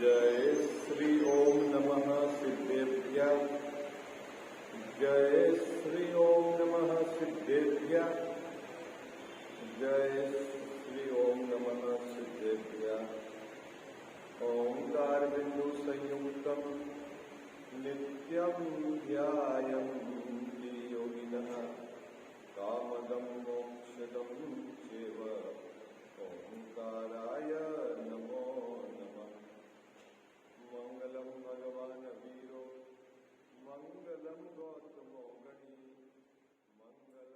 जय श्री ओम नमः सिद्धेभ्यः। जय श्री ओम नमः सिद्धेभ्यः। जय श्री ओम नमः सिद्धेभ्यः। ओंकार बिंदु संयुक्तम नित्यं ध्यायन्ति योगिनः कामदं मोक्षदं चैव। ओंकाराय नमो नमः। मंगलम भगवान वीरो मंगलम गौतमो गणी मंगलम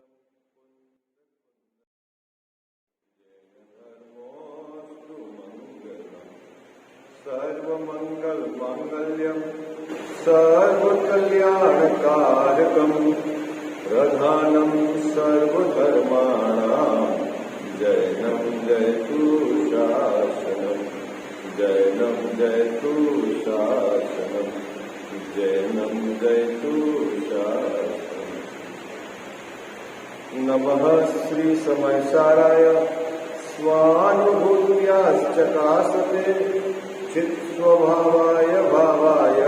जय धर्मोस्तु मंगलम सर्वमंगल मांगल्यम सर्वकल्याणकारकम प्रधानम सर्वधर्माणां जैनं जयतु शासनम। जैनं जयतु शासनम। जैनं जयतु शासनम। नमः श्री समयसाराय स्वानुभूत्याश्चकासते चित्स्वभावाय भावाय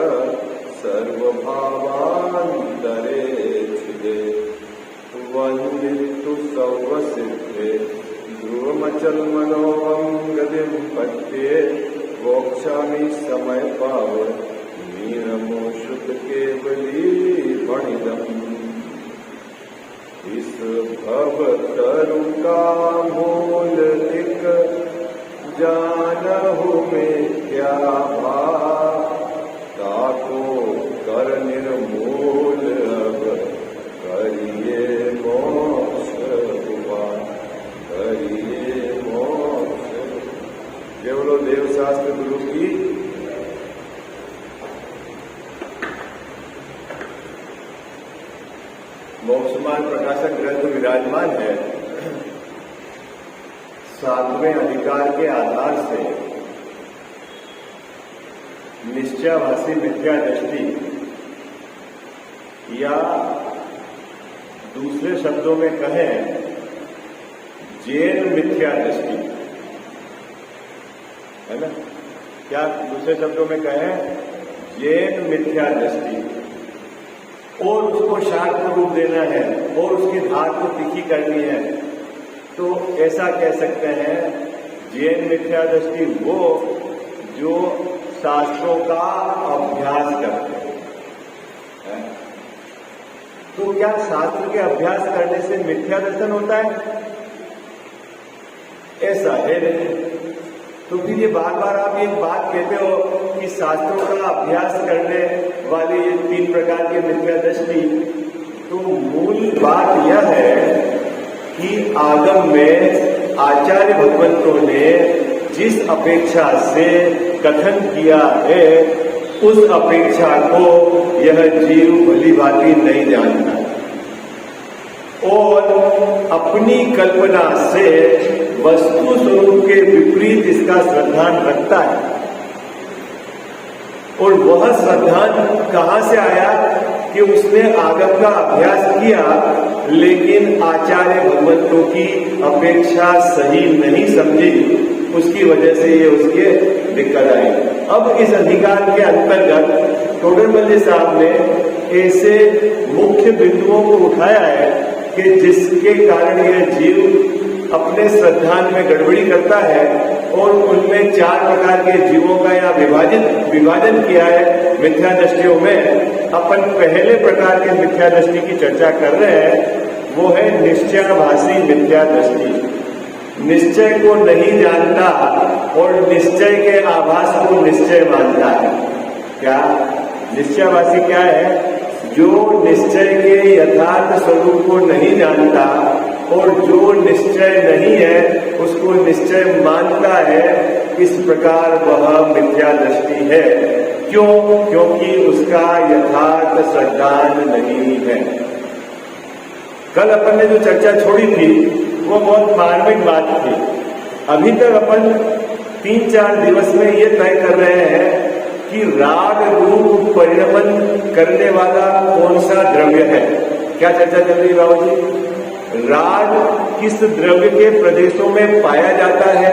सर्वभावान्तरे छिदे। वन्दितु सर्वसिद्धे ध्रुवमचलमनोहं गतिं पट्ये। वोक्षामि समय पावन मीनमो शुद्ध केवली फणिदम्। इस भव तरु का मूल एक जानहु में क्या भाव। ताको कर निर्मूल अब करिए मोक्ष हुआ। करिए मोक्ष। केवलो देवशास्त्र गुरु की मोक्षमान प्रकाशक ग्रंथ विराजमान है। 7वें अधिकार के आधार से निश्चयाभासी मिथ्या दृष्टि या दूसरे शब्दों में कहें जैन मिथ्या दृष्टि है ना। क्या दूसरे शब्दों में कहें जैन मिथ्या दृष्टि और उसको शार्प रूप देना है और उसकी धार को तीखी करनी है तो ऐसा कह सकते हैं जैन मिथ्या दृष्टि वो जो शास्त्रों का अभ्यास करते हैं। तो क्या शास्त्र के अभ्यास करने से मिथ्या दर्शन होता है? ऐसा है नहीं। तो फिर ये बार बार आप एक बात कहते हो कि शास्त्रों का अभ्यास करने वाली ये 3 प्रकार की मिथ्या दृष्टि। तो मूल बात यह है कि आगम में आचार्य भगवंतों ने जिस अपेक्षा से कथन किया है उस अपेक्षा को यह जीव भली भांति नहीं जानता और अपनी कल्पना से वस्तु स्वरूप के विपरीत इसका श्रद्धान रखता है। और वह श्रद्धान कहां से आया कि उसने आगम का अभ्यास किया लेकिन आचार्य भगवंतों की अपेक्षा सही नहीं समझी। उसकी वजह से ये उसके दिक्कत आई। अब इस अधिकार के अंतर्गत टोडरमल साहब ने ऐसे मुख्य बिंदुओं को उठाया है कि जिसके कारण यह जीव अपने श्रद्धान में गड़बड़ी करता है और उनमें 4 प्रकार के जीवों का यहाँ विभाजन किया है मिथ्या दृष्टियों में। अपन पहले प्रकार के मिथ्या दृष्टि की चर्चा कर रहे हैं, वो है निश्चयाभासी मिथ्या दृष्टि। निश्चय को नहीं जानता और निश्चय के आभास को निश्चय मानता है। क्या निश्चयाभासी क्या है? जो निश्चय के यथार्थ स्वरूप को नहीं जानता और जो निश्चय नहीं है उसको निश्चय मानता है। इस प्रकार वह मिथ्या दृष्टि है। क्यों? क्योंकि उसका यथार्थ श्रद्धान नहीं है। कल अपन ने जो चर्चा छोड़ी थी वो बहुत मार्मिक बात थी। अभी तक अपन 3-4 दिवस में ये तय कर रहे हैं कि राग रूप परिणमन करने वाला कौन सा द्रव्य है। क्या चर्चा चल रही है बाबू जी? राग किस द्रव्य के प्रदेशों में पाया जाता है?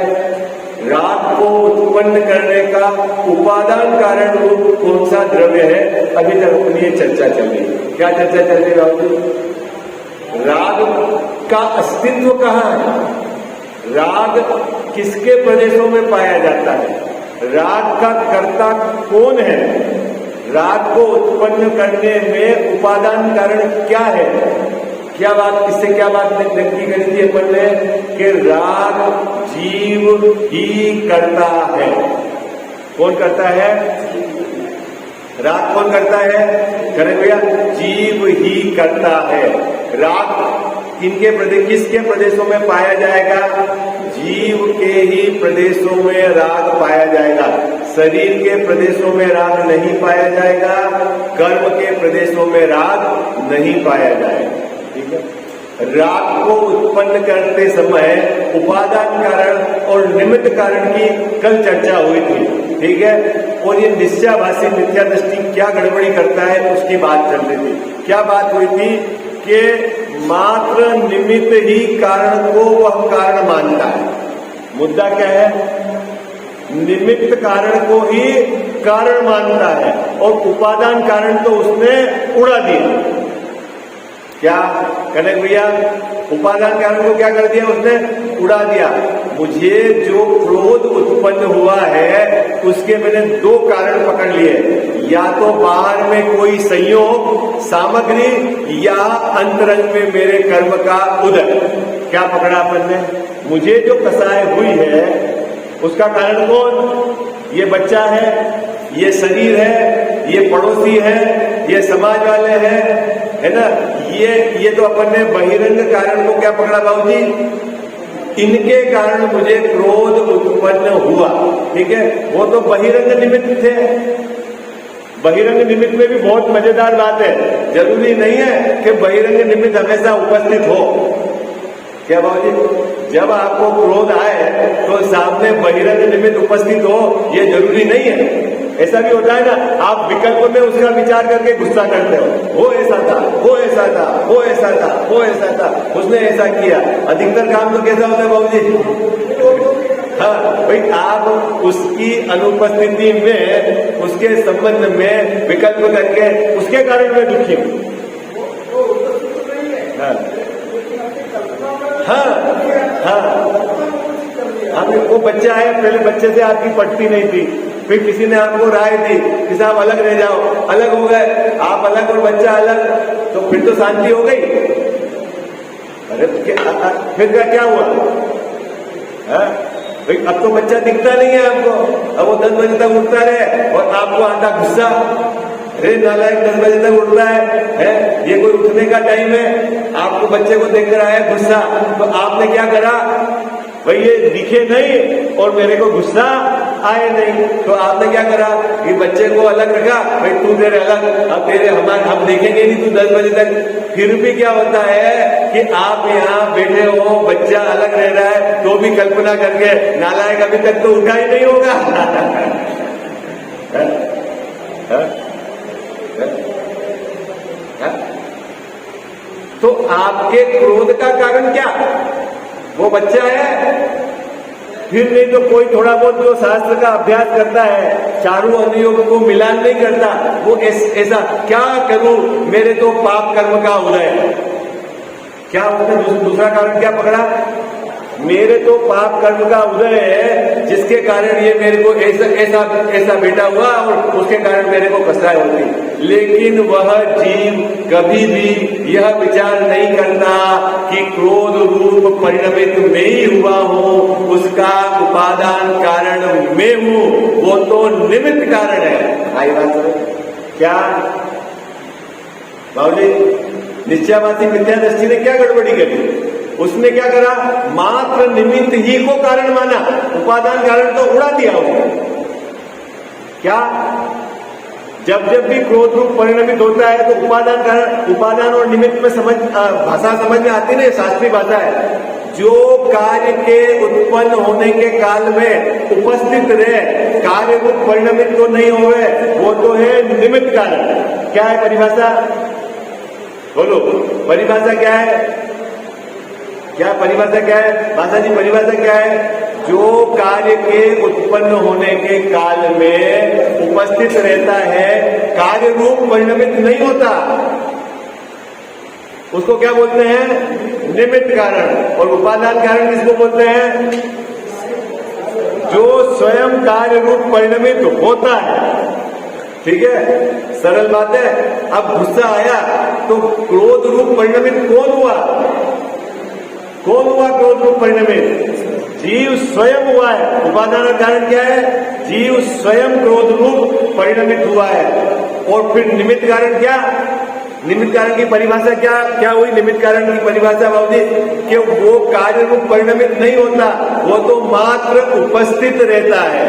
राग को उत्पन्न करने का उपादान कारण रूप कौन सा द्रव्य है, अभी तक अपनी ये चर्चा चल रही। क्या चर्चा चल रही बाबू? राग का अस्तित्व कहाँ है, राग किसके प्रदेशों में पाया जाता है, राग का कर्ता कौन है, राग को उत्पन्न करने में उपादान कारण क्या है। क्या बात, इससे क्या बात नक्की करी थी अपन ने कि राग जीव ही करता है। कौन करता है? राग कौन करता है? करें भैया, जीव ही करता है। राग किनके प्रदेश, किसके प्रदेशों में पाया जाएगा? जीव के ही प्रदेशों में राग पाया जाएगा। शरीर के प्रदेशों में राग नहीं पाया जाएगा, कर्म के प्रदेशों में राग नहीं पाया जाएगा। ठीक है। राग को उत्पन्न करते समय उपादान कारण और निमित्त कारण की कल चर्चा हुई थी। ठीक है। और ये निश्चयाभासी मिथ्या दृष्टि क्या गड़बड़ी करता है उसकी बात चल रही थी। क्या बात हुई थी कि मात्र निमित्त ही कारण को वह कारण मानता है। मुद्दा क्या है? निमित्त कारण को ही कारण मानता है और उपादान कारण तो उसने उड़ा दिया। क्या कनक भैया? उपादान कारण को क्या कर दिया उसने? उड़ा दिया। मुझे जो क्रोध उत्पन्न हुआ है उसके मैंने दो कारण पकड़ लिए, या तो बाहर में कोई संयोग सामग्री या अंतरंग में मेरे कर्म का उदय। क्या पकड़ा अपन ने? मुझे जो कसाय हुई है उसका कारण कौन? ये बच्चा है, ये शरीर है, ये पड़ोसी है, ये समाज वाले हैं, है ना। ये तो अपन ने बहिरंग कारण को क्या पकड़ा बाबूजी? इनके कारण मुझे क्रोध उत्पन्न हुआ। ठीक है। वो तो बहिरंग निमित्त थे। बहिरंग निमित्त में भी बहुत मजेदार बात है, जरूरी नहीं है कि बहिरंग निमित्त हमेशा उपस्थित हो। क्या बाबूजी? जब आपको क्रोध आए तो सामने बहिरंग निमित्त उपस्थित हो, ये जरूरी नहीं है। ऐसा भी होता है ना, आप विकल्प में उसका विचार करके गुस्सा करते हो, वो ऐसा था, वो ऐसा था, वो ऐसा था, वो ऐसा था, उसने ऐसा किया। अधिकतर काम तो कैसा होता है बाबूजी? हाँ भाई, आप उसकी अनुपस्थिति में उसके संबंध में विकल्प करके उसके कारण में दुखी हूं। हाँ हाँ हाँ, वो बच्चा है, पहले बच्चे से आपकी पटती नहीं थी, फिर किसी ने आपको राय दी कि साहब अलग रह जाओ, अलग हो गए, आप अलग और बच्चा अलग, तो फिर तो शांति हो गई। अरे फिर क्या हुआ? भाई अब तो बच्चा दिखता नहीं है आपको, अब वो 10 बजे तक उठता रहे और आपको आता गुस्सा। अरे नालायक, 10 बजे तक उठ रहा है, ये कोई उठने का टाइम है? आपको बच्चे को देखकर आया गुस्सा, तो आपने क्या करा? भाई ये दिखे नहीं और मेरे को गुस्सा आए नहीं, तो आपने क्या करा? ये बच्चे को अलग रखा, भाई तू तेरे अलग, अब तेरे हम देखेंगे नहीं, तू 10 बजे तक। फिर भी क्या होता है कि आप यहाँ बैठे हो, बच्चा अलग रह रहा है, तो भी कल्पना करके नालायक अभी तक तो उठा ही नहीं होगा। तो आपके क्रोध का कारण क्या? वो बच्चा है? फिर नहीं तो कोई थोड़ा बहुत जो शास्त्र का अभ्यास करता है, चारों अनुयोग को मिलान नहीं करता, वो ऐसा क्या करूं, मेरे तो पाप कर्म का उदय। क्या उसने दूसरा कारण क्या पकड़ा? मेरे तो पाप कर्म का उदय है, जिसके कारण ये मेरे को ऐसा बेटा हुआ और उसके कारण मेरे को कष्टाएं होती। लेकिन वह जीव कभी भी यह विचार नहीं करता कि क्रोध रूप परिणमित मैं ही हुआ हूं, उसका उपादान कारण मैं हूं, वो तो निमित्त कारण है। आई बात है क्या बाबूजी? निश्चयाभासी मिथ्या दृष्टि ने क्या गड़बड़ी करी? उसने क्या करा? मात्र निमित्त ही को कारण माना, उपादान कारण तो उड़ा दिया उसने। क्या? जब भी क्रोध रूप परिणमित होता है तो उपादान और निमित्त में भाषा समझ में आती नहीं, शास्त्रीय भाषा है। जो कार्य के उत्पन्न होने के काल में उपस्थित रहे, कार्य रूप परिणमित तो नहीं होवे, वो तो है निमित्त कारण। क्या है परिभाषा? बोलो, परिभाषा क्या है? क्या परिभाषा क्या है? भाषा जी परिभाषा क्या है? जो कार्य के उत्पन्न होने के काल में उपस्थित रहता है, कार्य रूप परिणमित नहीं होता, उसको क्या बोलते हैं? निमित्त कारण। और उपादान कारण किसको बोलते हैं? जो स्वयं कार्य रूप परिणमित होता है। ठीक है, सरल बात है। अब गुस्सा आया तो क्रोध रूप परिणमित कौन हुआ? कौन हुआ क्रोध रूप परिणमित? जीव स्वयं हुआ है। उपादान कारण क्या है? जीव स्वयं क्रोध रूप परिणमित हुआ है। और फिर निमित्त कारण क्या? निमित्त कारण की परिभाषा क्या हुई? निमित्त कारण की परिभाषा बाबूजी कि वो कार्य रूप परिणमित नहीं होता, वो तो मात्र उपस्थित रहता है?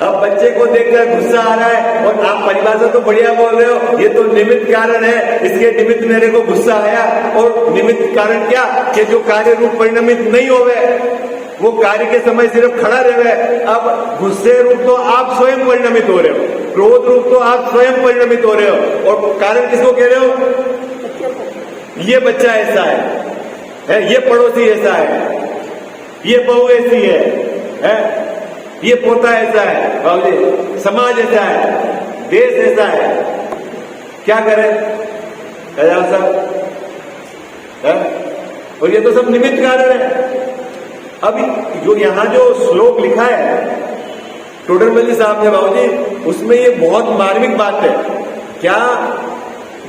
अब बच्चे को देखकर गुस्सा आ रहा है और आप परिभाषा तो बढ़िया बोल रहे हो, ये तो निमित्त कारण है, इसके निमित्त मेरे को गुस्सा आया। और निमित्त कारण क्या? कि जो कार्य रूप परिणमित नहीं होवे, वो कार्य के समय सिर्फ खड़ा रहे। अब गुस्से रूप तो आप स्वयं परिणमित हो रहे हो, क्रोध रूप तो आप स्वयं परिणमित हो रहे हो, और कारण किसको कह रहे हो? ये बच्चा ऐसा है, ये पड़ोसी ऐसा है, ये बहू ऐसी है, ये पोता ऐसा है, बाबूजी समाज ऐसा है, देश ऐसा है। क्या करें? कह साहब, और ये तो सब निमित्त कारण है। अभी जो यहाँ जो श्लोक लिखा है टोडरमल साहब ने बाबूजी, उसमें ये बहुत मार्मिक बात है। क्या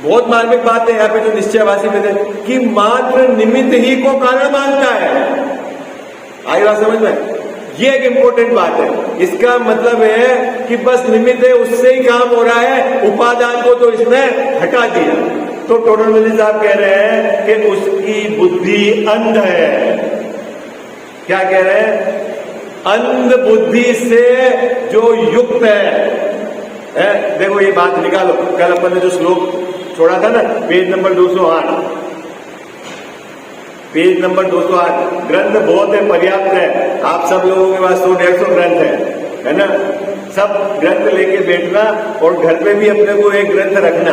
बहुत मार्मिक बात है यहाँ पे जो निश्चयवासी में थे कि मात्र निमित्त ही को कारण मानता है। आई बात समझ में? ये एक इंपॉर्टेंट बात है। इसका मतलब है कि बस निमित्त है, उससे ही काम हो रहा है, उपादान को तो इसने हटा दिया। तो टोडरमल साहब कह रहे हैं कि उसकी बुद्धि अंध है। क्या कह रहे हैं? अंध बुद्धि से जो युक्त है। देखो ये बात निकालो, कल अपन ने जो श्लोक छोड़ा था ना, पेज नंबर 208, पेज नंबर 208। ग्रंथ बहुत है, पर्याप्त है। आप सब लोगों के पास 100-150 ग्रंथ है ना? सब ग्रंथ लेके बैठना और घर पे भी अपने को एक ग्रंथ रखना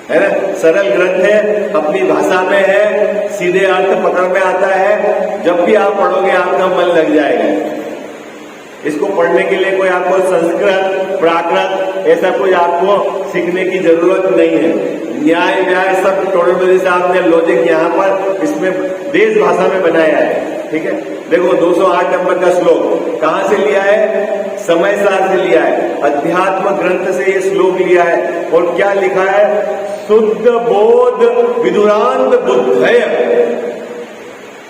है ना? सरल ग्रंथ है, अपनी भाषा में है, सीधे अर्थ पकड़ में आता है। जब भी आप पढ़ोगे आपका मन लग जाएगा। इसको पढ़ने के लिए कोई आपको संस्कृत, प्राकृत ऐसा कोई आपको सीखने की जरूरत नहीं है। न्याय व्याय सब टोडरमल साहब ने लॉजिक यहाँ पर इसमें देश भाषा में बनाया है। ठीक है, देखो 208 नंबर का श्लोक कहाँ से लिया है? समय सार से लिया है, अध्यात्म ग्रंथ से ये श्लोक लिया है। और क्या लिखा है? शुद्ध बोध विदुरांत बुद्धय।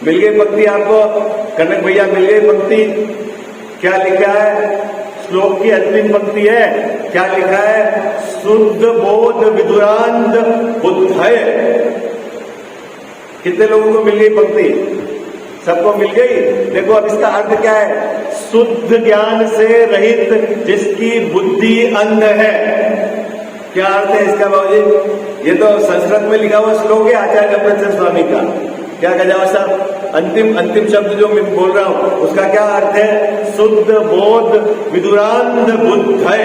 मिल गई पंक्ति आपको? कनक भैया मिल गई पंक्ति? क्या लिखा है? श्लोक की अंतिम पंक्ति है, क्या लिखा है? शुद्ध बोध विदुरांत बुद्धय। कितने लोगों को मिल गई पंक्ति? सबको मिल गई। देखो अब इसका अर्थ क्या है? शुद्ध ज्ञान से रहित जिसकी बुद्धि अंध है। क्या अर्थ है इसका बाबूजी? ये तो संस्कृत में लिखा हुआ श्लोक है आचार्य अपरचंद स्वामी का। क्या कहा साहब? अंतिम शब्द जो मैं बोल रहा हूं उसका क्या अर्थ है? शुद्ध बोध विदुरांत बुद्धय।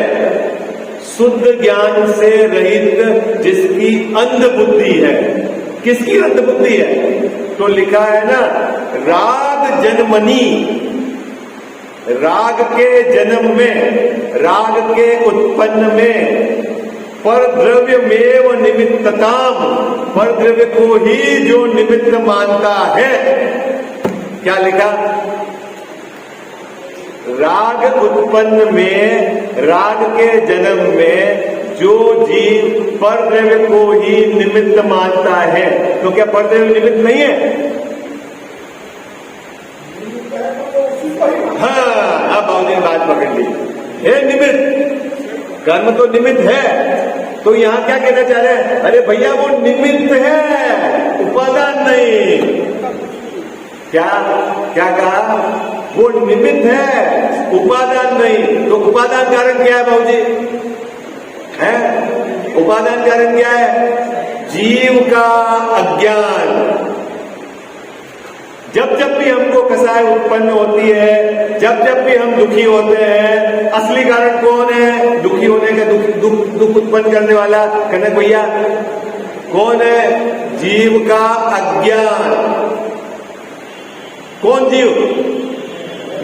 शुद्ध ज्ञान से रहित जिसकी अंध बुद्धि है। किसकी अंध बुद्धि है? तो लिखा है ना, राग जन्मनी, राग के जन्म में, राग के उत्पन्न में, पर द्रव्य में निमित्तताम, पर द्रव्य को ही जो निमित्त मानता है। क्या लिखा? राग उत्पन्न में, राग के जन्म में जो जीव पर द्रव्य को ही निमित्त मानता है, तो क्या पर द्रव्य निमित्त नहीं है? हाँ, अब बाबूजी ने बात पकड़ ली है। निमित्त, कर्म तो निमित्त है। तो यहां क्या कहना चाह रहे हैं? अरे भैया वो निमित्त है, उपादान नहीं। क्या क्या कहा? वो निमित्त है, उपादान नहीं। तो उपादान कारण क्या है बाबूजी? है उपादान कारण क्या है? जीव का अज्ञान। जब जब भी हमको कसाय उत्पन्न होती है, जब जब भी हम दुखी होते हैं, असली कारण कौन है दुखी होने का? दुख उत्पन्न करने वाला कनक भैया कौन है? जीव का अज्ञान। कौन जीव?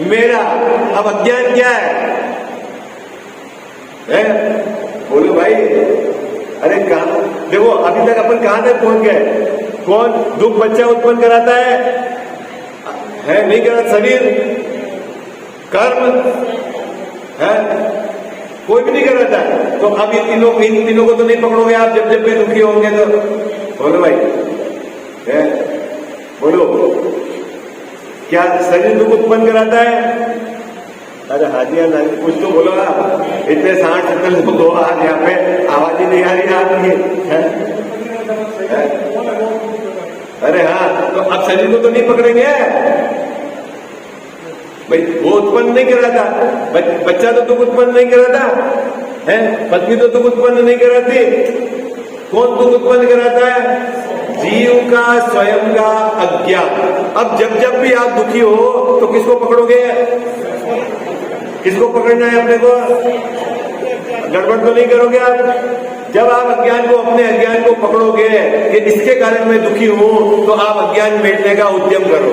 मेरा। अब अज्ञान क्या है? बोलो भाई। अरे कहां, देखो अभी तक अपन कहां तक पहुंच गए? कौन दुख बच्चा उत्पन्न कराता है नहीं कराता? शरीर, कर्म है, कोई भी नहीं कराता है। तो अब इन तीनों को तो नहीं पकड़ोगे आप जब जब भी दुखी होंगे तो? बोलो भाई, है? बोलो, क्या शरीर दुख उत्पन्न कराता है? अरे हाजिया ना, कुछ तो बोलो आप। इतने 60-70 लोग हो आज यहाँ पे, आवाज ही नहीं आ रही आपकी, है? अरे हाँ, तो अब शरीर को तो नहीं पकड़ेंगे भाई, वो उत्पन्न नहीं कराता। बच्चा तो दुख उत्पन्न नहीं कराता है, पत्नी तो दुख उत्पन्न नहीं कराती। कौन दुख उत्पन्न कराता है? जीव का स्वयं का अज्ञान। अब जब भी आप दुखी हो तो किसको पकड़ोगे? किसको पकड़ना है अपने को? गड़बड़ तो नहीं करोगे आप? जब आप अज्ञान को, अपने अज्ञान को पकड़ोगे कि इसके कारण मैं दुखी हूं, तो आप अज्ञान मिटने का उद्यम करो।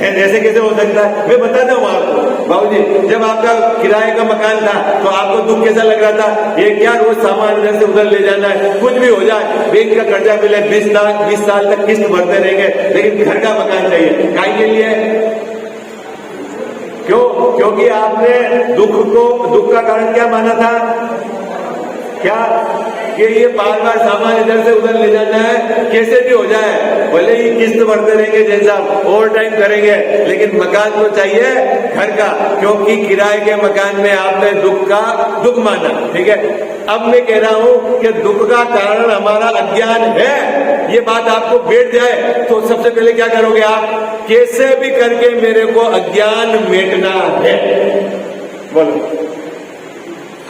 ऐसे कैसे हो सकता है? मैं बताता हूँ आपको। बाबूजी, जब आपका किराए का मकान था तो आपको दुख कैसा लग रहा था? ये क्या रोज सामान इधर से उधर ले जाना है, कुछ भी हो जाए, बैंक का कर्जा मिले, 20 साल तक किस्त भरते रहेंगे, लेकिन घर का मकान चाहिए। काहे के लिए? क्यों? क्योंकि आपने दुख का कारण क्या माना था? क्या? कि ये बार बार सामान इधर से उधर ले जाना है, कैसे भी हो जाए, भले ही किस्त भरते रहेंगे, जैसा ओवर टाइम करेंगे, लेकिन मकान तो चाहिए घर का, क्योंकि किराए के मकान में आपने दुख माना। ठीक है, अब मैं कह रहा हूं कि दुख का कारण हमारा अज्ञान है, ये बात आपको बैठ जाए तो सबसे पहले क्या करोगे आप? कैसे भी करके मेरे को अज्ञान मिटना है। बोलो,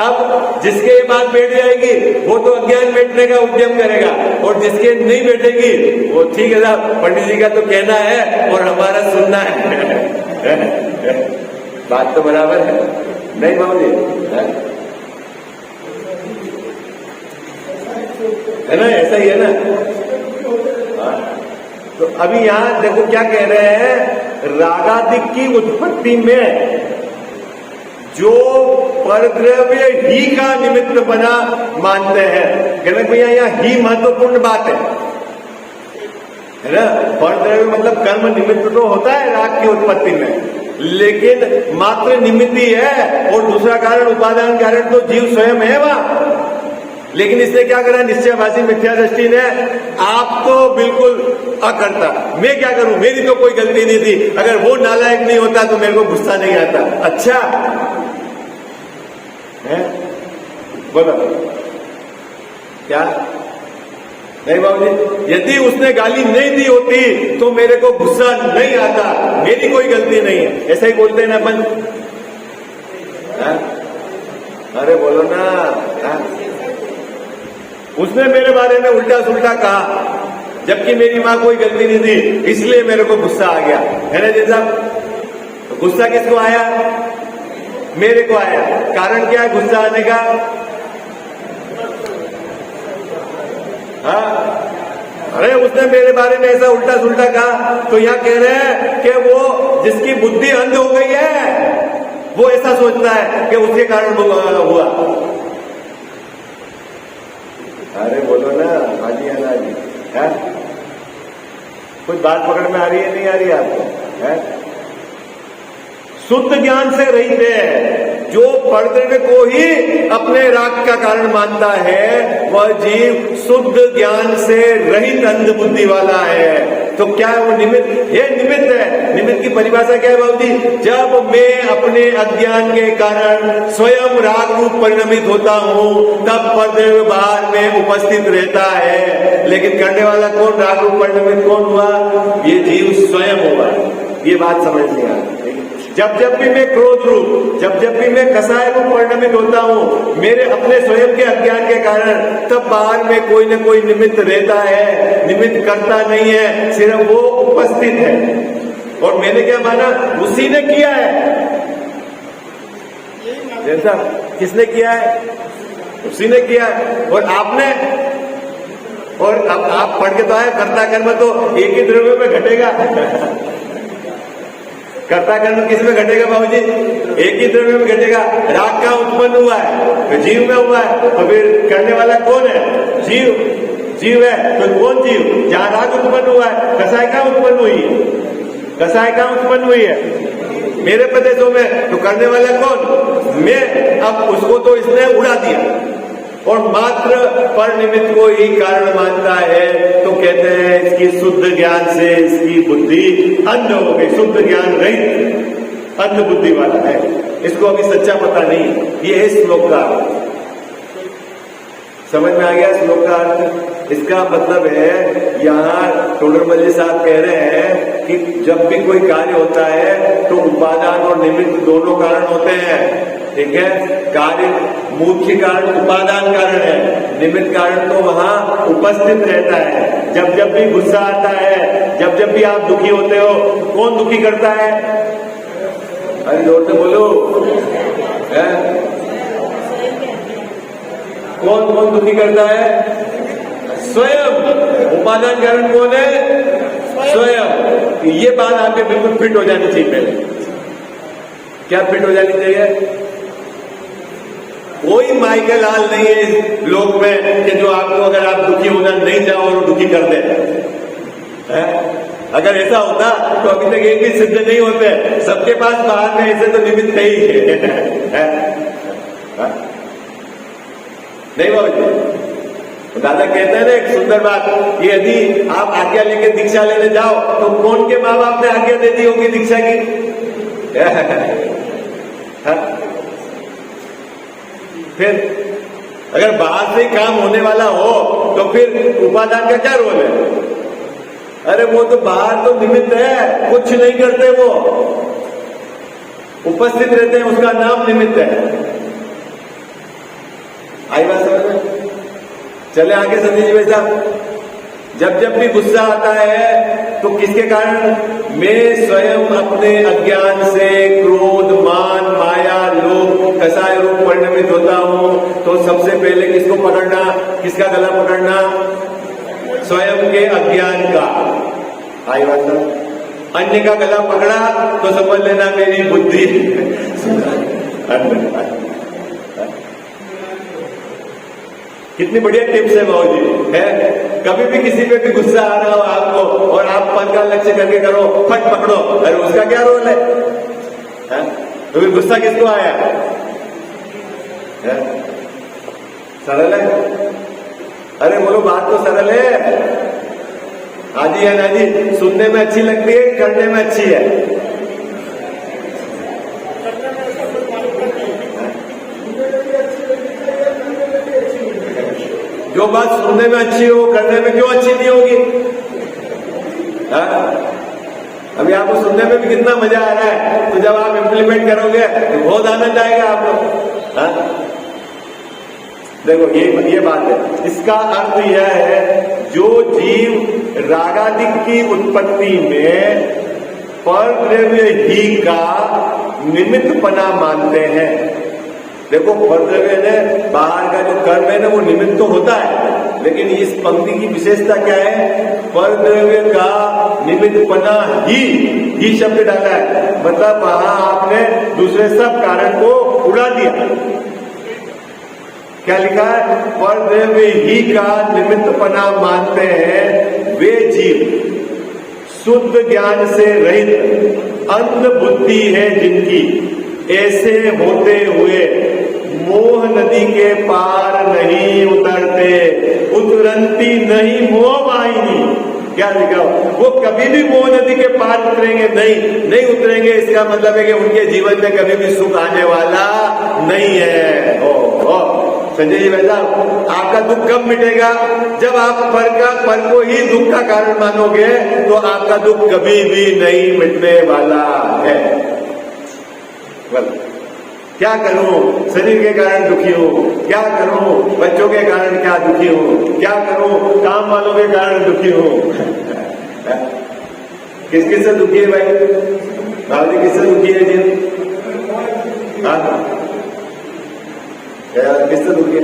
अब जिसके ये बात बैठ जाएगी वो तो अज्ञान बैठने का उद्यम करेगा, और जिसके नहीं बैठेगी वो ठीक है साहब, पंडित जी का तो कहना है और हमारा सुनना है। बात तो बराबर है नहीं बाबूजी? है ना? ऐसा ही है ना? तो अभी यहां देखो क्या कह रहे हैं, रागादिक की उत्पत्ति में जो परद्रव्य ही का निमित्त बना मानते हैं। गणक भैया, यहाँ ही महत्वपूर्ण बात है ना? परद्रव्य मतलब कर्म निमित्त तो होता है राग की उत्पत्ति में, लेकिन मात्र निमित्त ही है, और दूसरा कारण उपादान कारण तो जीव स्वयं है वहां। लेकिन इसने क्या करा? निश्चयभाषी मिथ्या दृष्टि ने, आप तो बिल्कुल अकर्ता, मैं क्या करूं, मेरी तो कोई गलती नहीं थी, अगर वो नालायक नहीं होता तो मेरे को गुस्सा नहीं आता। अच्छा है? बोलो क्या? नहीं बाबूजी, यदि उसने गाली नहीं दी होती तो मेरे को गुस्सा नहीं आता, मेरी कोई गलती नहीं है, ऐसा ही बोलते हैं ना अपन? अरे बोलो ना। उसने मेरे बारे में उल्टा सुल्टा कहा, जबकि मेरी माँ कोई गलती नहीं थी, इसलिए मेरे को गुस्सा आ गया, है ना? जैसा गुस्सा किसको आया? मेरे को आया। कारण क्या है गुस्सा आने का? हाँ, अरे उसने मेरे बारे में ऐसा उल्टा सुल्टा कहा, तो यहाँ कह रहे हैं कि वो जिसकी बुद्धि अंध हो गई है वो ऐसा सोचता है कि उसके कारण हुआ। अरे बोलो ना हाजी आना जी, है? कुछ बात पकड़ में आ रही है नहीं आ रही है आपको? है? शुद्ध ज्ञान से रहित है, जो परद्रव्य को ही अपने राग का कारण मानता है, वह जीव शुद्ध ज्ञान से रहित अंध बुद्धि वाला है। तो क्या है वो? निमित्त। ये निमित्त है। निमित्त की परिभाषा क्या है बाबूजी? जब मैं अपने अज्ञान के कारण स्वयं राग रूप परिणमित होता हूं, तब परद्रव्य बाहर में उपस्थित रहता है, लेकिन करने वाला कौन? राग रूप परिणमित कौन हुआ? ये जीव स्वयं हुआ। ये बात समझ लिया। जब भी मैं क्रोध रूप, जब भी मैं कसाय रूप परिणमित होता हूं मेरे अपने स्वयं के अज्ञान के कारण, तब बाहर में कोई न कोई निमित्त रहता है। निमित्त करता नहीं है, सिर्फ वो उपस्थित है। और मैंने क्या माना? उसी ने किया है। जैसा किसने किया है? उसी ने किया है। और आपने, और अब आप पढ़ के तो आए, कर्ता कर्म तो एक ही द्रव्य में घटेगा। कर्ता कर्म किस में घटेगा बाबूजी? एक ही द्रव्य में घटेगा। राग कहाँ उत्पन्न हुआ है? तो जीव में हुआ है। तो फिर करने वाला कौन है? जीव है। तो कौन जीव? जहां राग उत्पन्न हुआ है। कसाय कहाँ उत्पन्न हुई है? कसाय कहाँ उत्पन्न हुई है? मेरे प्रदेशों में। तो करने वाला कौन? मैं। अब उसको तो इसने उड़ा दिया और मात्र पर निमित्त को ही कारण मानता है। तो कहते हैं इसकी शुद्ध ज्ञान से इसकी बुद्धि अंध हो गई, शुद्ध ज्ञान रहित अंध बुद्धि वाला है। इसको अभी सच्चा पता नहीं। ये है श्लोक का अर्थ। समझ में आ गया श्लोक का अर्थ? इसका मतलब है यहाँ टोडरमल जी साहब कह रहे हैं कि जब भी कोई कार्य होता है तो उपादान और निमित्त दोनों कारण होते हैं। ठीक है, कार्य मुख्य कारण उपादान कारण है, निमित्त कारण तो वहां उपस्थित रहता है। जब जब भी गुस्सा आता है, जब जब भी आप दुखी होते हो, कौन दुखी करता है? अरे जोर से बोलो। कौन कौन दुखी करता है? स्वयं। उपादान कारण कौन है? स्वयं। ये बात आपके बिल्कुल फिट हो जानी चाहिए। पहले क्या फिट हो जानी चाहिए? कोई माइकल हाल नहीं है इस लोक में कि जो आपको अगर आप दुखी होना नहीं चाहो और दुखी कर दे। अगर ऐसा होता तो अभी तक एक भी सिद्ध नहीं होते। सबके पास बाहर में ऐसे तो निमित्त ही है। नहीं बाबू, दादा कहते हैं ना एक सुंदर बात कि यदि आप आज्ञा लेके दीक्षा लेने जाओ तो कौन के माँ बाप ने आज्ञा दे दी होगी दीक्षा की? फिर अगर बाहर से ही काम होने वाला हो तो फिर उपादान का क्या रोल है? अरे वो तो बाहर तो निमित्त है, कुछ नहीं करते, वो उपस्थित रहते हैं, उसका नाम निमित्त है। आई बात समझ में? चले आगे संजय जी भाई साहब। जब जब भी गुस्सा आता है तो किसके कारण? मैं स्वयं अपने अज्ञान से क्रोध, मान, माया, लोभ, कसाय रूप परिणमित होता हूं। तो सबसे पहले किसको पकड़ना? किसका गला पकड़ना? स्वयं के अज्ञान का। आई बात समझ? अन्य का गला पकड़ा तो समझ लेना मेरी बुद्धि। कितनी बढ़िया टिप्स है बाबू जी, है? कभी भी किसी पे भी गुस्सा आ रहा हो आपको और आप पद का लक्ष्य करके करो, फट पकड़ो। अरे उसका क्या रोल है? तो फिर गुस्सा किसको आया? सरल है? अरे बोलो, बात तो सरल है। हाजी है ना जी? सुनने में अच्छी लगती है, करने में अच्छी है? जो बात सुनने में अच्छी हो, करने में क्यों अच्छी नहीं होगी? अभी आपको सुनने में भी कितना मजा आ रहा है, तो जब आप इम्प्लीमेंट करोगे तो बहुत आनंद आएगा आपको। देखो ये बात है। इसका अर्थ यह है, जो जीव रागादिक की उत्पत्ति में पर द्रव्य ही का निमित्तपना मानते हैं। देखो, परद्रव्य ने बाहर का जो कर्म है ना, वो निमित्त तो होता है, लेकिन इस पंक्ति की विशेषता क्या है? परद्रव्य का निमित्तपना ही शब्द डाला है। मतलब वहां आपने दूसरे सब कारण को उड़ा दिया। क्या लिखा है? परद्रव्य ही का निमित्तपना मानते हैं वे जीव शुद्ध ज्ञान से रहित अंध बुद्धि है जिनकी, ऐसे होते हुए मोह नदी के पार नहीं उतरते, उतरंती नहीं मोह वाहिनी। क्या लिखा? वो कभी भी मोह नदी के पार उतरेंगे नहीं उतरेंगे। इसका मतलब है कि उनके जीवन में कभी भी सुख आने वाला नहीं है। संजय जी भाई साहब, आपका दुख कब मिटेगा? जब आप पर को ही दुख का कारण मानोगे, तो आपका दुख कभी भी नहीं मिटने वाला है। क्या करूं? शरीर के कारण दुखी हूं। क्या करूं? बच्चों के कारण क्या दुखी हूं। क्या करूं? काम वालों के कारण दुखी हूं। किस किस से दुखी है भाई? भाभी किससे दुखी है जी? किससे दुखी है?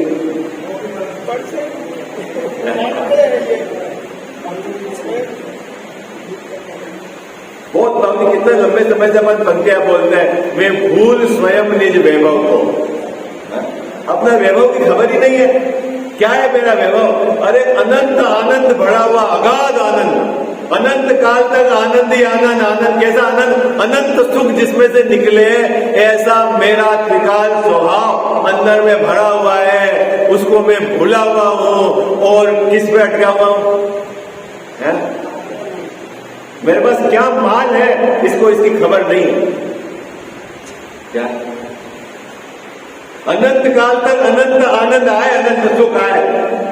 बहुत बाबू कितने लंबे समय से अपन पंक्तियां बोलते हैं, वे भूल स्वयं निज वैभव को। अपना वैभव की खबर ही नहीं है। क्या है मेरा वैभव? अरे अनंत आनंद भरा हुआ अगाध आनंद, अनंत काल तक आनंद ही आनंद। आनंद कैसा आनंद? अनंत सुख जिसमें से निकले, ऐसा मेरा त्रिकाल स्वभाव अंदर में भरा हुआ है, उसको मैं भूला हुआ हूं और किस पे अटका हुआ हूं? मेरे पास क्या माल है, इसको इसकी खबर नहीं। क्या अनंत काल तक अनंत आनंद आए, अनंत सुख आए,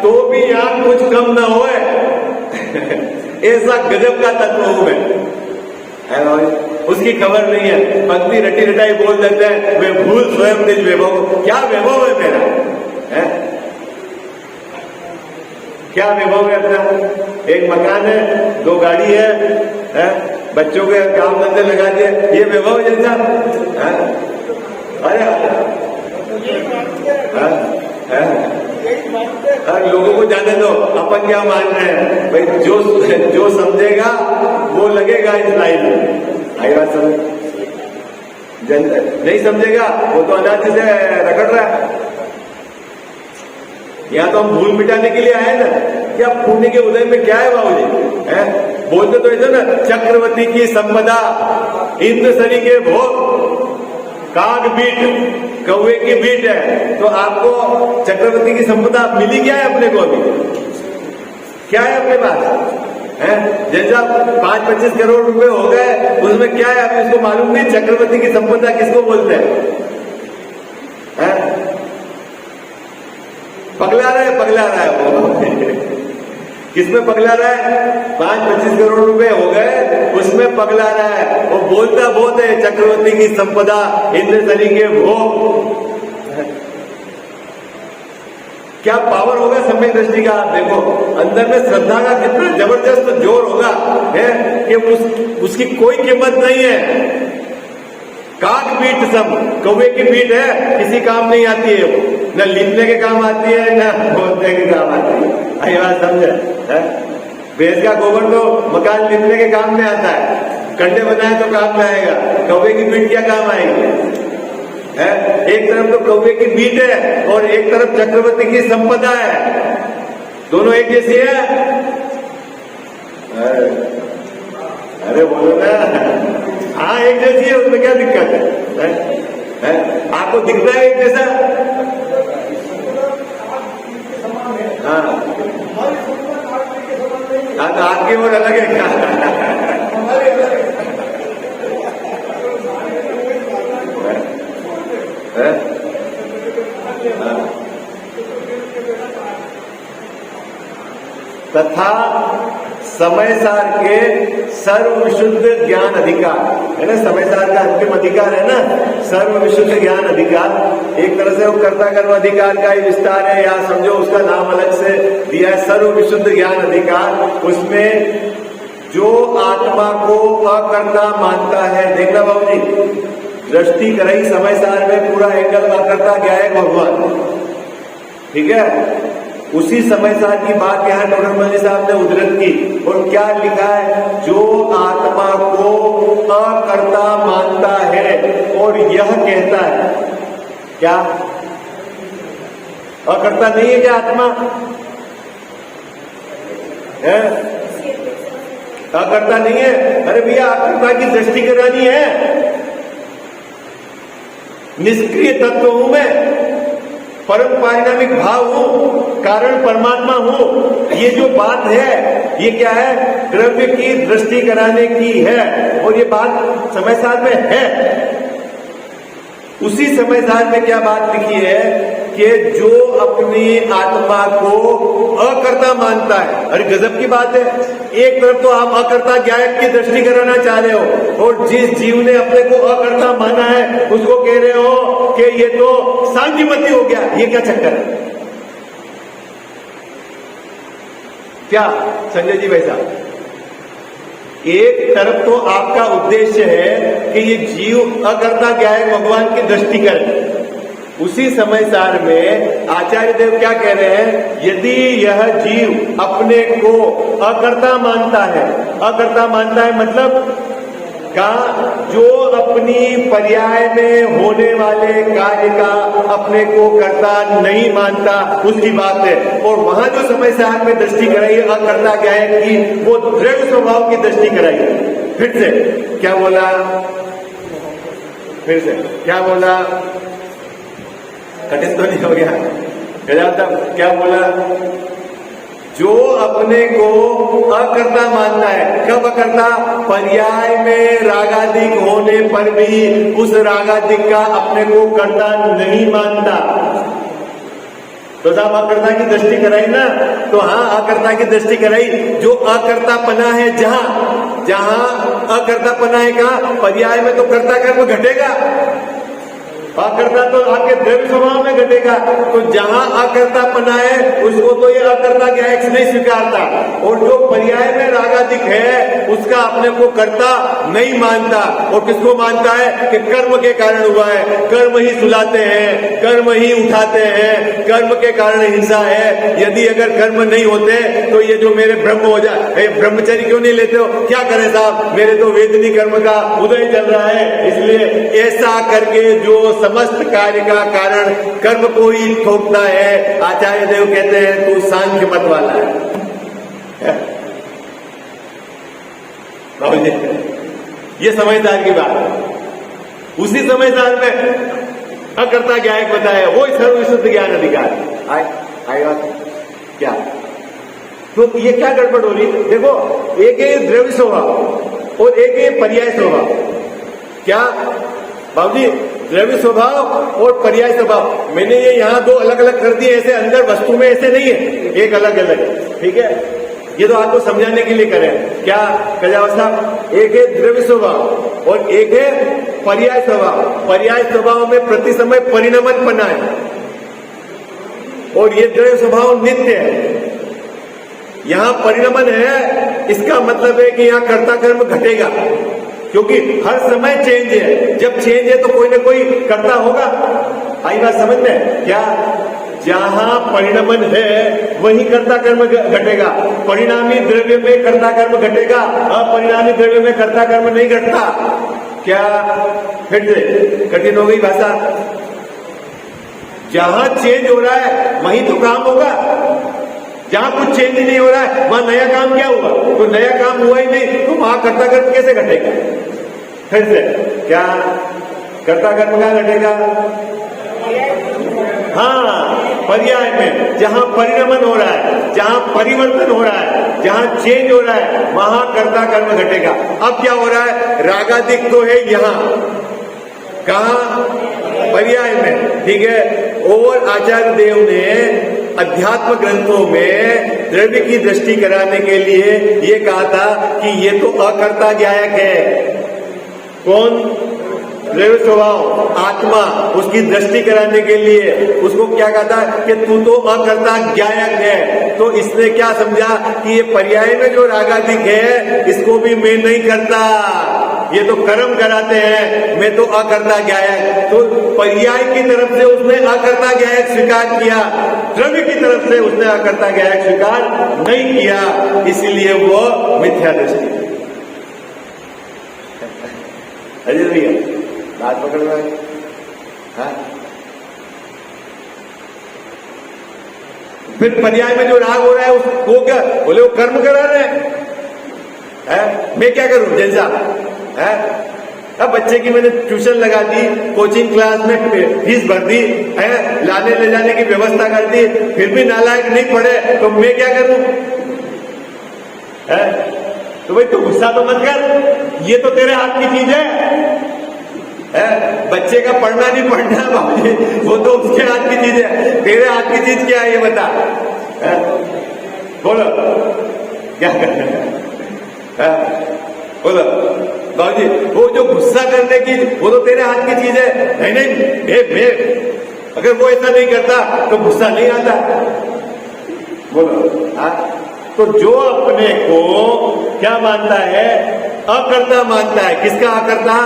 तो भी यहां कुछ कम ना होए ऐसा गजब का तत्व हूं मैं। उसकी खबर नहीं है। भक्ति रटी रटाई बोल देते हैं, वे भूल स्वयं निज वैभव। क्या वैभव है मेरा? है क्या वैभव है अपना? एक मकान है, 2 गाड़ी है, बच्चों के काम धंधे लगा दिए, ये वैभव जैसा? अरे लोगों को जाने दो, अपन क्या मान रहे हैं भाई? जो समझेगा वो लगेगा इस लाइन में। आई बात समझ? नहीं समझेगा वो तो अनादि से रगड़ रहा है। यहाँ तो हम भूल मिटाने के लिए आए ना। क्या पुण्य के उदय में क्या है बाबूजी? है बोलते तो ऐसा ना, चक्रवर्ती की संपदा, इंद्र शनि के भोग, काग बीट, कौवे की बीट है। तो आपको चक्रवर्ती की संपदा मिली क्या है अपने को? अभी क्या है अपने पास? है जैसा 5-25 करोड़ रुपए हो गए, उसमें क्या है अभी इसको मालूम नहीं। चक्रवर्ती की संपदा किसको बोलते हैं? पगला रहा है वो किसमें पगला रहा है? 5-25 करोड़ रुपए हो गए, उसमें पगला रहा है। वो बोलता बहुत है, चक्रवर्ती की संपदा, इंद्र शनि के भोग। क्या पावर होगा सम्यक दृष्टि का? आप देखो अंदर में श्रद्धा का कितना जबरदस्त जोर होगा है कि उसकी कोई कीमत नहीं है। काग बीट सब, कौवे की बीट है, किसी काम नहीं आती है वो, न लिपने के काम आती है न बोलने के काम आती है। आई बात समझे? भैंस का गोबर तो मकान लिपने के काम में आता है, कंडे बनाए तो काम में आएगा। कौवे की बीट क्या काम आएगी? है एक तरफ तो कौवे की बीट है और एक तरफ चक्रवर्ती की संपदा है, दोनों एक जैसी है। अरे बोलो ना, हाँ एक जैसी है, उसमें क्या दिक्कत है? आपको दिखता है एक जैसा? हाँ तो आपकी ओर अलग है क्या? तथा समय सार के सर्व विशुद्ध ज्ञान अधिकार है ना। समय सार का अंतिम अधिकार है ना, सर्व विशुद्ध ज्ञान अधिकार। एक तरह से वो कर्ता कर्म अधिकार का ही विस्तार है, या समझो उसका नाम अलग से दिया है, सर्व विशुद्ध ज्ञान अधिकार। उसमें जो आत्मा को अकर्ता मानता है, देखना बाबूजी, दृष्टि कराई समय सार में पूरा एंगल अकर्ता क्या है? भगवान। ठीक है, उसी समय सार की बात यहाँ टोडरमल साहब ने उद्धृत की, और क्या लिखा है? जो आत्मा को अकर्ता मानता है और यह कहता है, क्या अकर्ता नहीं है क्या आत्मा? है अकर्ता नहीं है? अरे भैया अकर्ता की दृष्टि करानी है। निष्क्रिय तत्व हूं मैं, परम पारिणामिक भाव हूं, कारण परमात्मा हूं। ये जो बात है ये क्या है? द्रव्य की दृष्टि कराने की है, और ये बात समय सार में है। उसी समय सार में क्या बात लिखी है कि जो अपनी आत्मा को अकर्ता मानता है। अरे गजब की बात है, एक तरफ तो आप अकर्ता ज्ञायक की दृष्टि कराना चाह रहे हो, और जिस जीव ने अपने को अकर्ता माना है उसको कह रहे हो कि ये तो सांख्यमति हो गया। ये क्या चक्कर है? क्या संजय जी वैसा? एक तरफ तो आपका उद्देश्य है कि ये जीव अकर्ता ज्ञायक भगवान की दृष्टि करे, उसी समय सार में आचार्य देव क्या कह रहे हैं? यदि यह जीव अपने को अकर्ता मानता है, अकर्ता मानता है मतलब कहा जो अपनी पर्याय में होने वाले कार्य का अपने को कर्ता नहीं मानता उसकी बात है। और वहां जो समय सार में दृष्टि कराई अकर्ता गायक की, वो दृढ़ स्वभाव की दृष्टि कराई। फिर से क्या बोला, फिर से क्या बोला, कठिन तो नहीं हो गया? क्या बोला? जो अपने को अकर्ता मानता है, कब अकर्ता? पर्याय में रागादिक होने पर भी उस रागादिक का अपने को कर्ता नहीं मानता। तो साहब अकर्ता की दृष्टि कराई ना, तो हाँ अकर्ता की दृष्टि कराई। जो अकर्तापना है जहां अकर्तापना है, कहा पर्याय में तो कर्ता कर्म घटेगा, अकर्ता तो आपके द्रव्य स्वभाव में घटेगा। तो जहां अकर्तापना है उसको तो ये अकर्ता गायक नहीं स्वीकारता, और जो पर्याय में रागादिक है उसका अपने को कर्ता नहीं मानता। और किसको मानता है कि कर्म के कारण हुआ है, कर्म ही सुलाते हैं, कर्म ही उठाते हैं, कर्म के कारण हिंसा है। यदि अगर कर्म नहीं होते तो ये जो मेरे ब्रह्म हो जाए, ब्रह्मचर्य क्यों नहीं लेते हो? क्या करें साहब, मेरे तो वेदनी कर्म का उदय चल रहा है। इसलिए ऐसा करके जो समस्त कार्य का कारण कर्म को ही थोपता है, आचार्य देव कहते हैं तू सांख्य मत वाला है। ये समझदार की बात है। उसी समझदार में अकर्ता ज्ञायक बताया, वो सर्वविशुद्ध ज्ञान अधिकार आएगा क्या? तो ये क्या गड़बड़ हो रही? देखो, एक है द्रव्य स्वभाव और एक है पर्याय स्वभाव। क्या बाबूजी? द्रव्य स्वभाव और पर्याय स्वभाव। मैंने ये यहाँ दो अलग अलग कर दिए, ऐसे अंदर वस्तु में ऐसे नहीं है, एक अलग अलग, ठीक है? ये तो आपको समझाने के लिए करें। क्या कल्यावस्था? एक है द्रव्य स्वभाव और एक है पर्याय स्वभाव। पर्याय स्वभाव में प्रति समय परिणमन पना है और ये द्रव्य स्वभाव नित्य है। यहां परिणमन है, इसका मतलब है कि यहां कर्ता कर्म घटेगा, क्योंकि हर समय चेंज है। जब चेंज है तो कोई ना कोई कर्ता होगा। आई बात समझ में? क्या जहां परिणमन है वही कर्ता कर्म घटेगा। परिणामी द्रव्य में कर्ता कर्म घटेगा, अपरिणामी द्रव्य में कर्ता कर्म नहीं घटता। क्या फिर से कठिन हो गई भाषा? जहां चेंज हो रहा है वहीं तो काम होगा। जहां कुछ चेंज नहीं हो रहा है वहां नया काम क्या हुआ? तो नया काम हुआ ही नहीं, तो वहां कर्ता कर्म कैसे घटेगा? फिर से क्या कर्ता कर्म क्या घटेगा? हाँ, पर्याय में जहां परिणमन हो रहा है, जहां परिवर्तन हो रहा है, जहां चेंज हो रहा है, वहां कर्ता कर्म घटेगा। अब क्या हो रहा है? रागादिक तो है यहां, कहां? पर्याय में, ठीक है? और आचार्य देव ने अध्यात्म ग्रंथों में द्रव्य की दृष्टि कराने के लिए ये कहा था कि ये तो अकर्ता ज्ञायक है। कौन? द्रव्य स्वभाव आत्मा, उसकी दृष्टि कराने के लिए उसको क्या कहा था कि तू तो अकर्ता ज्ञायक है। तो इसने क्या समझा कि ये पर्याय में जो रागादिक है इसको भी मैं नहीं करता, ये तो कर्म कराते हैं, मैं तो अकर्ता ज्ञायक। तो पर्याय की तरफ से उसने अकर्ता ज्ञायक स्वीकार किया, द्रव्य की तरफ से उसने अकर्ता ज्ञायक स्वीकार नहीं किया, इसलिए वो मिथ्या दृष्टि। अजय भैया बात पकड़ में हाँ? फिर पर्याय में जो राग हो रहा है वो क्या बोले? वो कर्म करा रहे हैं। मैं क्या करूं जैसा है? अब बच्चे की मैंने ट्यूशन लगा दी, कोचिंग क्लास में फीस भर दी है, लाने ले जाने की व्यवस्था कर दी, फिर भी नालायक नहीं पढ़े, तो मैं क्या करूं? है? तो भाई तू गुस्सा तो मत कर, ये तो तेरे हाथ की चीज है। बच्चे का पढ़ना नहीं पढ़ना बाबूजी, वो तो उसके हाथ की चीज है। तेरे हाथ की चीज क्या है ये बता? बोलो क्या करना है? बोलो बाबूजी, वो जो गुस्सा करने की वो तो तेरे हाथ की चीज है। नहीं नहीं, अगर वो ऐसा नहीं करता तो गुस्सा नहीं आता। बोलो हाँ? तो जो अपने को क्या मानता है? अकर्ता मानता है। किसका अकर्ता?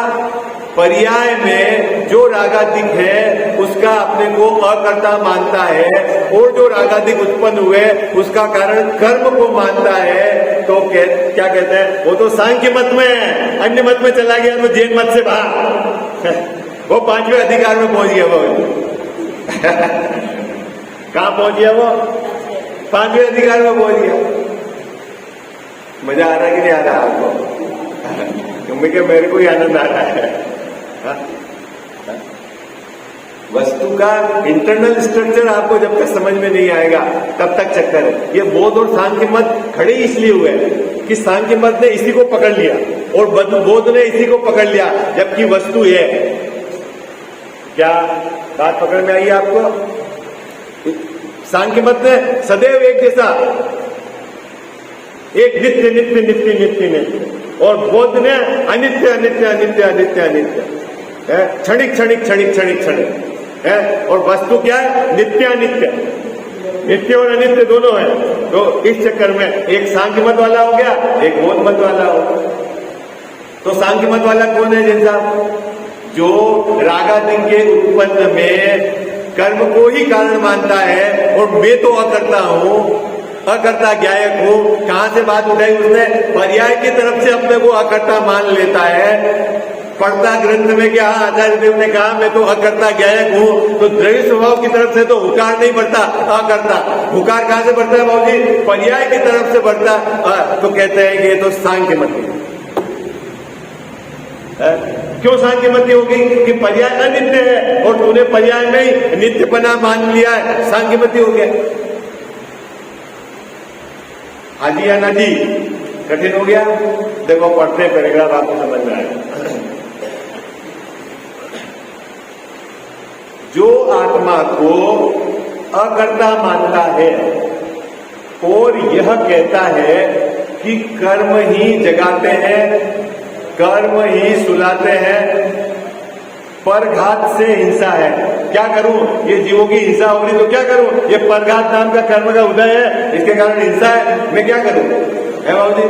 पर्याय में जो रागादिक है उसका अपने को अकर्ता मानता है, और जो रागादिक उत्पन्न हुए उसका कारण कर्म को मानता है, तो क्या कहते हैं, वो तो सांख्य मत में है। अन्य मत में चला गया तो जैन मत से बाहर, वो पांचवें अधिकार में पहुंच गया। वो कहां पहुंच गया? वो पांचवें अधिकार में पहुंच गया। मजा आ रहा कि नहीं आ रहा आपको? क्योंकि मेरे को ही आनंद आ रहा है। वस्तु का इंटरनल स्ट्रक्चर आपको जब तक समझ में नहीं आएगा तब तक चक्कर है। ये बौद्ध और सांख्य मत खड़े इसलिए हुए कि सांख्य मत ने इसी को पकड़ लिया और बौद्ध ने इसी को पकड़ लिया, जबकि वस्तु है। क्या बात पकड़ में आई आपको? सांख्य मत ने सदैव एक जैसा, एक नित्य नित्य नित्य नित्य नित्य, और बौद्ध ने अनित्य अनित्य अनित्य अनित्य अनित्य, क्षणिक क्षणिक क्षणिक क्षणिक क्षणिक है। और वस्तु क्या है? नित्यानित्य, नित्य और अनित्य दोनों है। तो इस चक्कर में एक सांख्य मत वाला हो गया, एक बौद्ध मत वाला हो। तो सांख्य मत वाला कौन है? जैसा जो रागादिक के उत्पन्न में कर्म को ही कारण मानता है, और मैं तो अकर्ता हूं, अकर्ता ज्ञायक हूं। कहां से बात उठाई उसने? पर्याय की तरफ से अपने को अकर्ता मान लेता है। पढ़ता ग्रंथ में क्या आचार्य देव ने कहा, मैं तो अकर्ता ज्ञायक हूं, तो द्रव्य स्वभाव की तरफ से तो हुकार नहीं बढ़ता, अकर्ता। हुकार कहां से बढ़ता है बाबूजी? पर्याय की तरफ से बढ़ता। तो कहते हैं कि ये तो सांख्य मत है। क्यों सांख्य मत होगी? कि पर्याय अनित्य है और तूने पर्याय में ही नित्यपना मान लिया है, सांख्य मत हो गया। हाजी या नदी कठिन हो गया? देखो पढ़ते पैराग्राफ आपको समझ में आएगा। जो आत्मा को अकर्ता मानता है और यह कहता है कि कर्म ही जगाते हैं, कर्म ही सुलाते हैं, परघात से हिंसा है। क्या करूं? ये जीवों की हिंसा हो रही तो क्या करूं? ये परघात नाम का कर्म का उदय है, इसके कारण हिंसा है, मैं क्या करूं? है बाबू जी?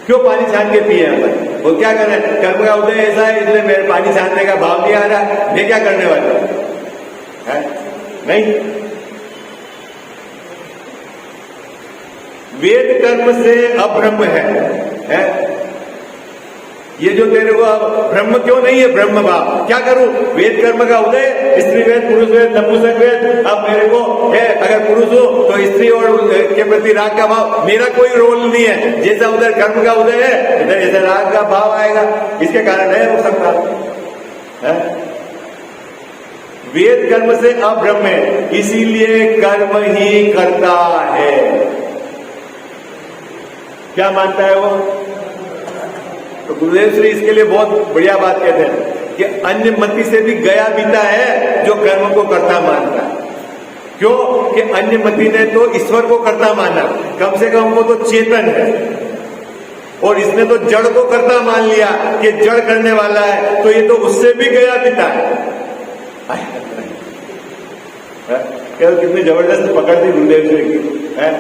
क्यों पानी छान के पिए अपन? वो क्या करें? कर्म का उदय ऐसा है, इसलिए मेरे पानी छानने का भाव नहीं आ रहा है, मैं क्या करने वाला है? नहीं। वेद कर्म से अब्रह्म है? ये जो तेरे को ब्रह्म क्यों नहीं है? ब्रह्म भाव। क्या करूं? वेद कर्म का उदय, स्त्री वेद, पुरुष वेद, नपुंसक वेद। अब मेरे को है, अगर पुरुष हो तो स्त्री और के प्रति राग का भाव, मेरा कोई रोल नहीं है। जैसा उधर कर्म का उदय है, इधर ऐसा राग का भाव आएगा, इसके कारण है वो सब है? वेद कर्म से अब्रह्म है, इसीलिए कर्म ही करता है। क्या मानता है वो? तो गुरुदेव श्री इसके लिए बहुत बढ़िया बात कहते हैं कि अन्य मति से भी गया बीता है जो कर्म को कर्ता मानता है। क्यों? कि अन्य मति ने तो ईश्वर को कर्ता माना, कम से कम वो तो चेतन है, और इसने तो जड़ को कर्ता मान लिया कि जड़ करने वाला है, तो ये तो उससे भी गया बीता है। कितनी जबरदस्त पकड़ थी गुरुदेव श्री की, है?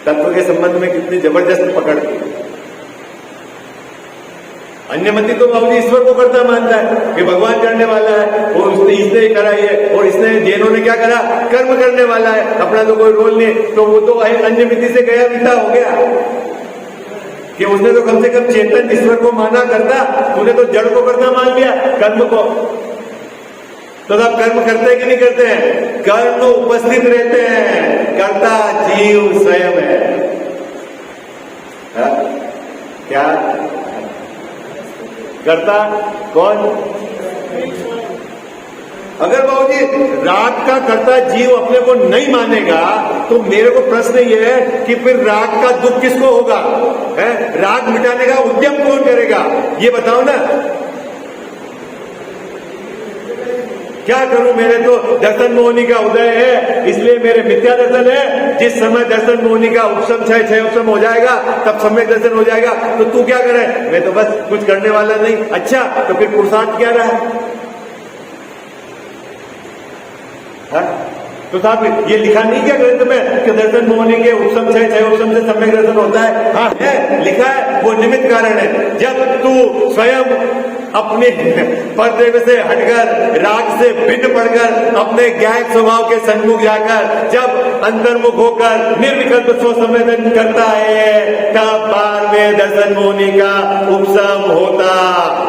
तत्व के संबंध में कितनी जबरदस्त पकड़ थी। अन्यमति तो बाबूजी ईश्वर को करता मानता है कि भगवान करने वाला है, वो इसने करा है, और इसने जैनों ने क्या करा? कर्म करने वाला है, अपना तो कोई रोल नहीं। तो वो तो अन्यमति से गया बीता हो गया कि उसने तो कम से कम चेतन ईश्वर को माना करता, तूने तो जड़ को करता मान लिया, कर्म को। तो आप कर्म करते हैं कि नहीं करते हैं? कर्म तो उपस्थित रहते हैं, करता जीव स्वयं है। क्या करता? कौन? अगर बाबूजी राग का कर्ता जीव अपने को नहीं मानेगा तो मेरे को प्रश्न ये है कि फिर राग का दुख किसको होगा? है? राग मिटाने का उद्यम कौन करेगा? ये बताओ ना। क्या करूं? मेरे तो दर्शन मोहनी का उदय है, इसलिए मेरे मिथ्या दर्शन है। जिस समय दर्शन मोहनी का उपशम छह उपशम हो जाएगा तब सम्यक दर्शन हो जाएगा। तो तू क्या करे? मैं तो बस कुछ करने वाला नहीं। अच्छा, तो फिर पुरुषार्थ क्या रहा? तो साहब ये लिखा नहीं क्या ग्रंथ में कि दर्शन मोहनी के उपसम छह उपसम से सम्यक दर्शन होता है? हाँ है, लिखा है, वो निमित्त कारण है। जब तू स्वयं अपने पर्दे में से हटकर, राग से भिन्न पड़कर, अपने ज्ञान स्वभाव के सन्मुख जाकर जब अंतर्मुख होकर निर्विकल्प स्व संवेदन करता है, तब बार में दर्शन मोहनी का उपसम होता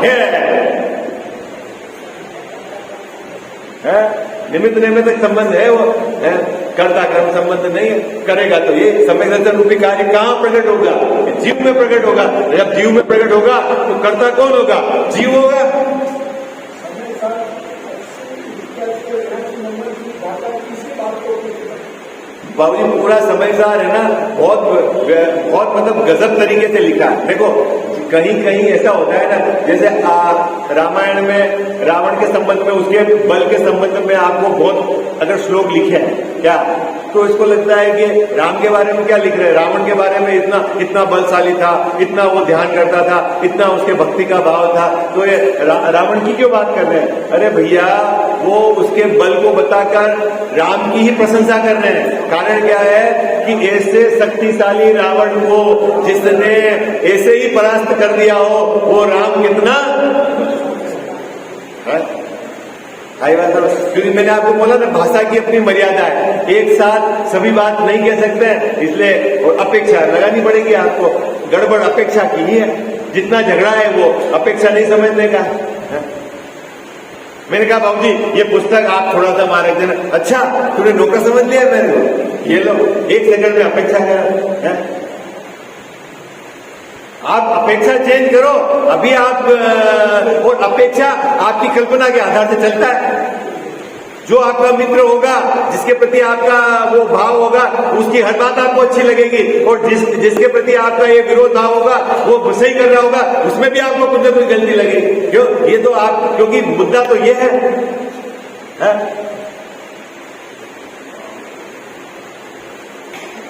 है। निमित्त निमित्त संबंध है, वो है, कर्ता कर्म संबंध नहीं है। करेगा तो ये सम्यक दर्शन रूपी कार्य कहां प्रकट होगा? जीव में प्रकट होगा। जब जीव में प्रकट होगा तो कर्ता कौन होगा? जीव होगा। बाबूजी पूरा समझदार है ना, बहुत मतलब गजब तरीके से लिखा है। देखो कहीं कहीं ऐसा होता है ना, जैसे रामायण में रावण के संबंध में, उसके बल के संबंध में आपको बहुत अगर श्लोक लिखे हैं क्या, तो इसको लगता है कि राम के बारे में क्या लिख रहे हैं, रावण के बारे में इतना बलशाली था, इतना वो ध्यान करता था, इतना उसके भक्ति का भाव था, तो ये रावण की क्यों बात कर रहे हैं? अरे भैया वो उसके बल को बताकर राम की ही प्रशंसा कर रहे हैं। कारण क्या है कि ऐसे शक्तिशाली रावण को जिसने ऐसे ही परास्त कर दिया हो, वो राम कितना क्योंकि मैंने आपको बोला ना, भाषा की अपनी मर्यादा है, एक साथ सभी बात नहीं कह सकते हैं, इसलिए और अपेक्षा लगानी पड़ेगी आपको। गड़बड़ अपेक्षा की ही है, जितना झगड़ा है वो अपेक्षा नहीं समझने का है। मैंने कहा बाबूजी ये पुस्तक आप थोड़ा सा मार्क देना। अच्छा तूने नौकर समझ लिया मेरे को, ये लो 1 सेकंड में अपेक्षा कर। आप अपेक्षा चेंज करो, अभी आप और अपेक्षा आपकी कल्पना के आधार से चलता है। जो आपका मित्र होगा, जिसके प्रति आपका वो भाव होगा, उसकी हर बात आपको अच्छी लगेगी, और जिसके प्रति आपका ये विरोध भाव होगा, वो सही कर रहा होगा, उसमें भी आपको कुछ न कुछ गलती लगेगी। क्यों? ये तो आप, क्योंकि मुद्दा तो ये है?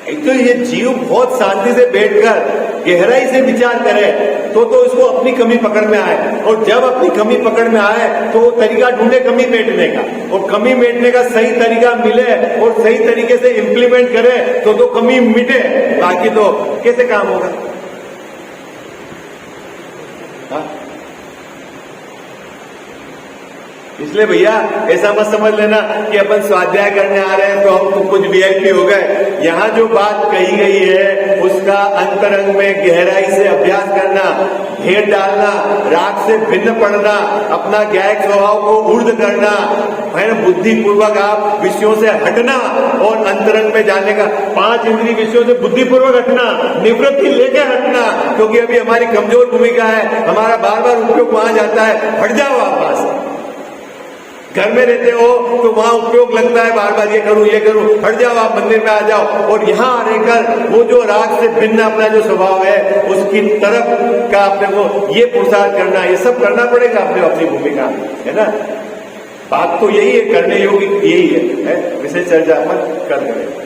एक तो ये जीव बहुत शांति से बैठकर गहराई से विचार करे तो इसको अपनी कमी पकड़ में आए, और जब अपनी कमी पकड़ में आए तो वो तरीका ढूंढे कमी मेटने का, और कमी मेटने का सही तरीका मिले और सही तरीके से इम्प्लीमेंट करे तो कमी मिटे, बाकी तो कैसे काम होगा? इसलिए भैया ऐसा मत समझ लेना कि अपन स्वाध्याय करने आ रहे हैं तो हम तो कुछ वीआईपी हो गए। यहाँ जो बात कही गई है उसका अंतरंग में गहराई से अभ्यास करना, भेद डालना, राग से भिन्न पड़ना, अपना ज्ञायक स्वभाव को ऊर्ध्व करना, बुद्धि पूर्वक आप विषयों से हटना और अंतरंग में जाने का, 5 इंद्रिय विषयों से बुद्धि पूर्वक हटना, निवृत्ति लेके हटना, क्योंकि अभी हमारी कमजोर भूमिका है, हमारा बार बार उपयोग वहां जाता है। हट जाओ आप वहां से। घर में रहते हो तो वहां उपयोग लगता है, बार बार ये करूं ये करूं, हट जाओ आप मंदिर में आ जाओ, और यहाँ रहकर वो जो राग से भिन्न अपना जो स्वभाव है उसकी तरफ का अपने को ये पुरुषार्थ करना, ये सब करना पड़ेगा अपने अपनी भूमिका, है ना। बात तो यही है, करने योग्य यही है, विशेष चर्चा अपन कर रहे हैं।